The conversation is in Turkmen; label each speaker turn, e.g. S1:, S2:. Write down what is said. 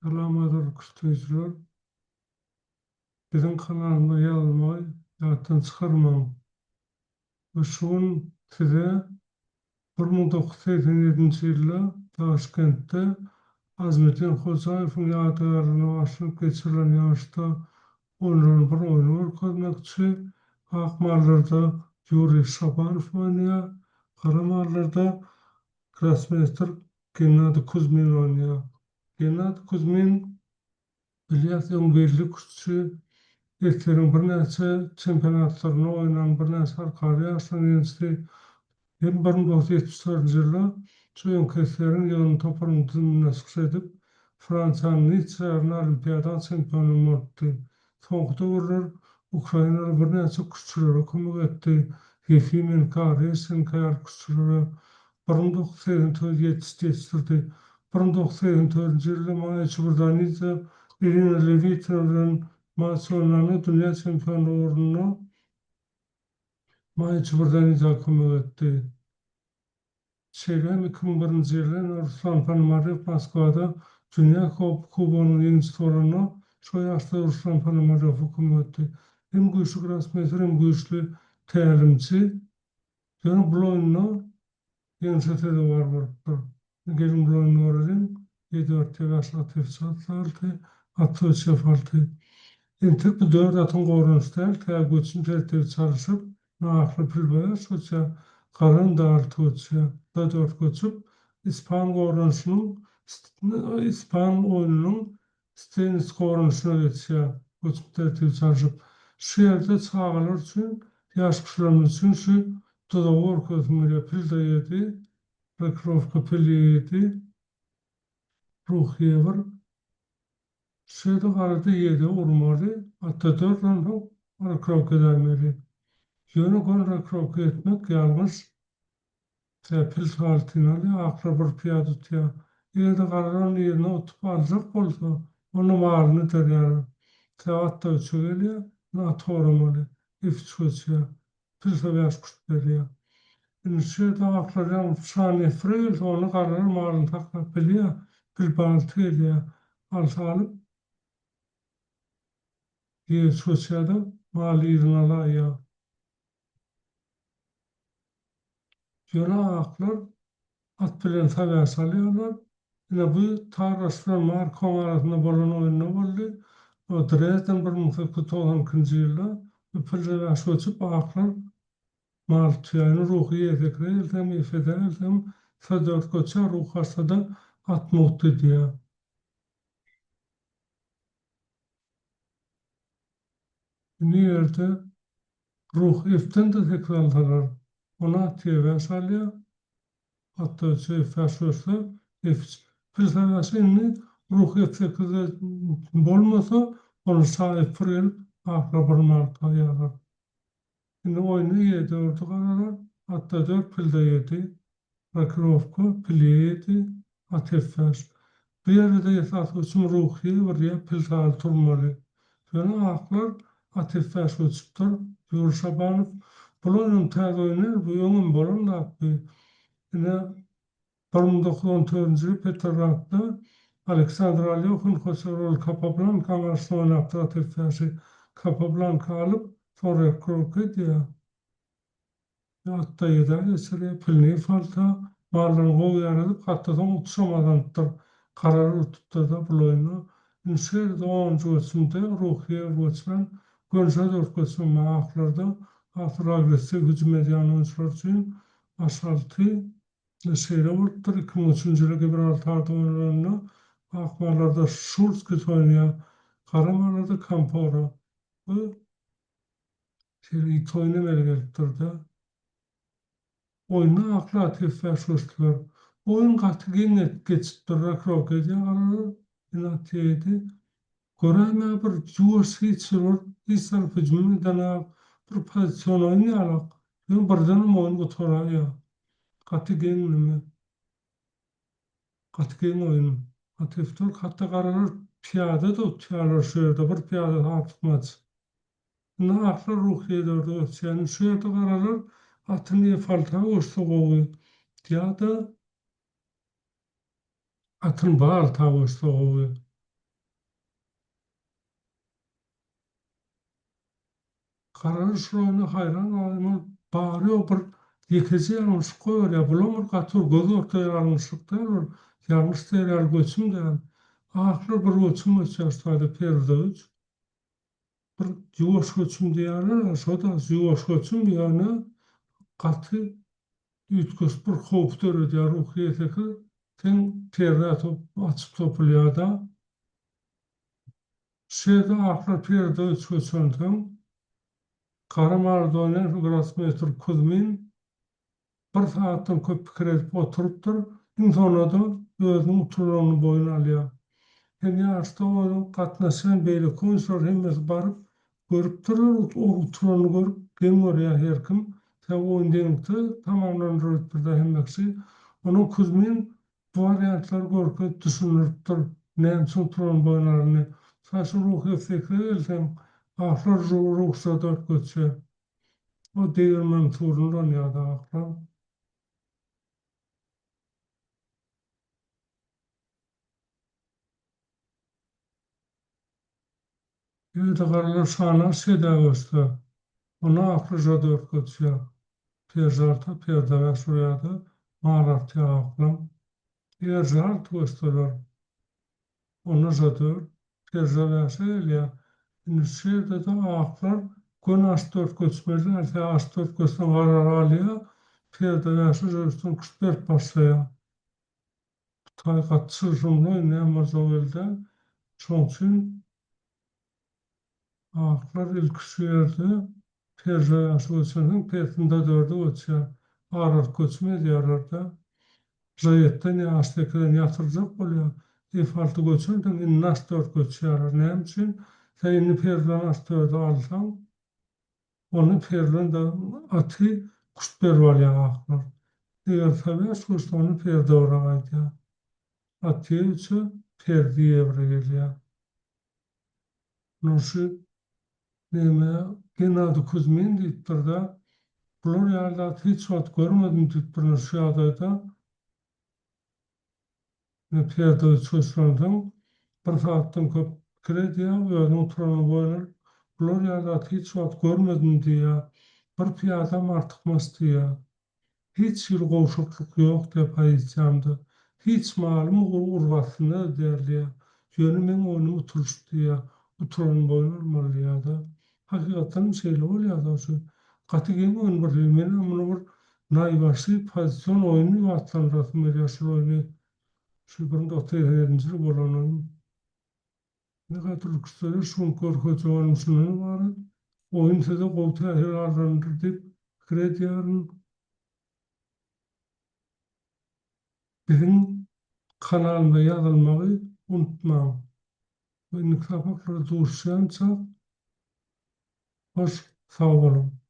S1: Selamlar kutlayıcılar. Bizim kanalımda yazmayı yatın çıkarmam. Şuun size 1987 yılda Taşkent'te Azmettin Hocayev'in yadigarına aşılıp geçirilen yarışta oynanan bir oyunu örgütmekçi. Akmarlarda Yuri Shabanov oynuyor. Karamarlarda Grossmeister Gennady Kuzmin oynuyor. Gennady Kuzmin bilyat öňgerli kuşçu. Ýetlerin bir näçe çempionatlaryna oýnan bir näçe arkaly ýaşaryň ýenisi hem 1974-nji ýylda çoýun keslerin ýolunu toparladygyna syksy edip Fransiýanyň Nice şäherine olimpiada çempionu bolupdy. Soňky döwürler Ukrainada bir näçe kuşçulary kömek etdi. Yefimin Karysin kayar kuşçulary 1980-nji ýetişdirdi. 1984-nji ýylda Maýçy Burdaniýa Irina Levitova bilen Maçolarını dünya çempionu uğruna Maýçy Burdaniýa kömek etdi. Şeýle 2001-nji ýylda Ruslan Ponomarev Moskwada dünya kubogynyň ýeňisi bolanna şo ýaşda Ruslan Ponomarew kömek etdi. Hem güýçlü grossmeister hem güýçlü tälimçi. Ýöne bu oýunda ýeňse de bar. Gelin bu oýuny görelim. 7-4 ýaşly tefsirler, atýş ýapaldy. Entek bu dört atın gorunçlar, tägüçün tertibi çalışıp, naaklı pilbaya soça, kalan dağıtı uçya, da dört göçüp, İspan gorunçunun, İspan oyununun tenis gorunçuna geçya, göçüp tertibi çalışıp. Şu yerde çağalar için, yaş kuşlarımız için şu dudavor közümüyle pilda yedi, rekrovka pili yedi, ruh yevar, şeyde garada yedi urmadı, hatta dört randan rakrovk edilmeli. Yönü kon rakrovk etmek yalnız pil altinalı akra bir piyad tutya. Yedi garadan yerine otup alacak olsa, onu malını teriyarı. Hatta üçü geliyor, na torumalı, ifç geçiyor, pil seviyas kuşteliyor. Şeyde akladan saniye freyil, onu garadan malını takmak biliyor, pil baltı geliyor. Alsa alıp, diye sosyada mali izin ya. Yöne aklar at bilen tabiat salıyorlar. Yine bu tarihçiler Markon arasında bolan oyunu oldu. O Dresden 1992 yılda öpürle yaş ölçüp aklar mal tüyayını ruhu yedekre eltem ifede eltem fedört koça ruh hastada at mutlu diye. Niyerde ruh iften de tekrarlar. Ona tiyeve salıyor. Hatta faşosu filsafesi inni ruh efekti bolmasa onu sahip fırıl ahra barmarda yarar. Şimdi oyunu yedi ordu karalar, hatta dört pilde yedi, rakrovku pili yedi, atefes. Bir yerde yasası için ruhi var ya pilsal turmalı. Böyle aklar atefes uçuptur, Yurşabanov. Bunun tez oyunu, bu yönün bolun da yine 1914-nji Petrogradda Aleksandr Alyokhin Kosorol Capablanca maçyny oynapdy, atefesi Capablanca alyp sonra kroket ya. Hatta ýa-da esere pilni falta barlaryny goýaryp hatdadan utuşamadandyr. Karar tutupdy da bu oýunu. Inşeýle 10-njy ölçümde ruhy ölçmen gönşe dörtgöçün maaklarda hatır agresiv hücum edýän oyunçular üçin aşalty şeýle bolupdyr. 2003-nji ýyly Gibraltarda oynananda akmarlarda Schulz oynaya, Karamarlarda Kampora. Bu şeýle it oynamaya gelipdir da. Oyuna akla atefes uçtular. Oyun gaty geçipdir, rakrovka edýär, inatiyedi. Göräme bir juwuş hiçler, hiçler hücum edene bir pozisiýon oynayalak. Birden oyun gotarýar. Gaty genlimi. Gaty oyun. Ateftor hatta garalar piyada da utýarlar şu ýerde bir piyada hatykmaz. Buna akla ruhiye dörde ötüyen şu ýerde garalar atyny falta goşsa gowy. Ýa-da atyn bal tagoşsa gowy. Karar şurayına hayran alınan bari o bir yekeci yanlış koyar ya bulamır katır göz ortaya yanlışlık değil yanlış değil el göçüm değil. Ahır bir göçüm öçersaydı perde bir yuvaş göçüm diýerler, şo da yuvaş göçüm ýani gaty üýtgüs bir howp döredýär ruhyeteki teň perde açyp topulýar-da. Şeýle ahir perde öçgöçünden kara mardoner grosmetr kuzmin bir saatdan köp pikir edip oturupdyr. Insana da özüniň uturlaryny boýun alýar. Hem ýaşda onuň gatnaşan beýle konşor hemmesi baryp görüp durur, o uturany görüp geň görýär herkim. Sen oýundaňdy tamamlandyryp birde hemmesi. Onuň kuzmin bu wariantlar görüp düşünüripdir. Näme üçin uturany boýun alyny. Saşy ruhy fikri elsen, ahlar ruhsa dört göçe. O değirmen turundan ya da ahlar. Ýerde garalar şana şeýle göçdi. Ona ahlyja dört göçe. Perzalta, perdaga şurada mağarat ýaglan. Perzalt göçdiler. Ona zadur. Perzalasa elýär. Indi şeýle de ahlar gün dört göçmeli, dört göçden garar alýar. Perdaga şurada 44 başlaýar. Taýgat çyjymly näme zowelde. Şoň üçin ahlar ilki ýerde perze ýaşaýanyň pertinde dördü geçýär. Arar göçme diýerler-de. Jaýetden ýaşdakylary ýatyrjak bolýar. Defaulty göçünden innas dört göçýär. Näme üçin? Sen perden dördü alsaň, onu perden de aty kuşt berip alýar ahlar. Eger sebäş kuşt onu perde uraýdy. Aty üçin perdiýe berýär. Noşy näme Genadi Kuzmin diýipdir-de. Bular ýaly hiç wagt görmedim diýipdir şu ýagdaýda. Perde çöşrandan bir saatdan köp kirediýär, özüň oturany boýlar. Bular ýaly hiç wagt görmedim diýär. Bir piyadam artykmas diýär. Hiç bir gowşukluk ýok diýip aýtjamdy. Hiç malum urwasyny derdiýär. Ýöne men onu oturuşdy diýär. Oturan boýlar. Hakykatan şeýle bolýar şu. Gatygen on bir men muny bir naýbaşy pozisiýon oýuny ýatlandyrsam ýaşy oýuny şu birinde otaýarynjy bolanyň ne kadar lüksleri şun korkutuğun şunun var. Oyun size koltuğa herhalde deyip krediyanın bizim kanalına yazılmayı unutmayın. Ve nikafakları duruşansa hoş sağ olun.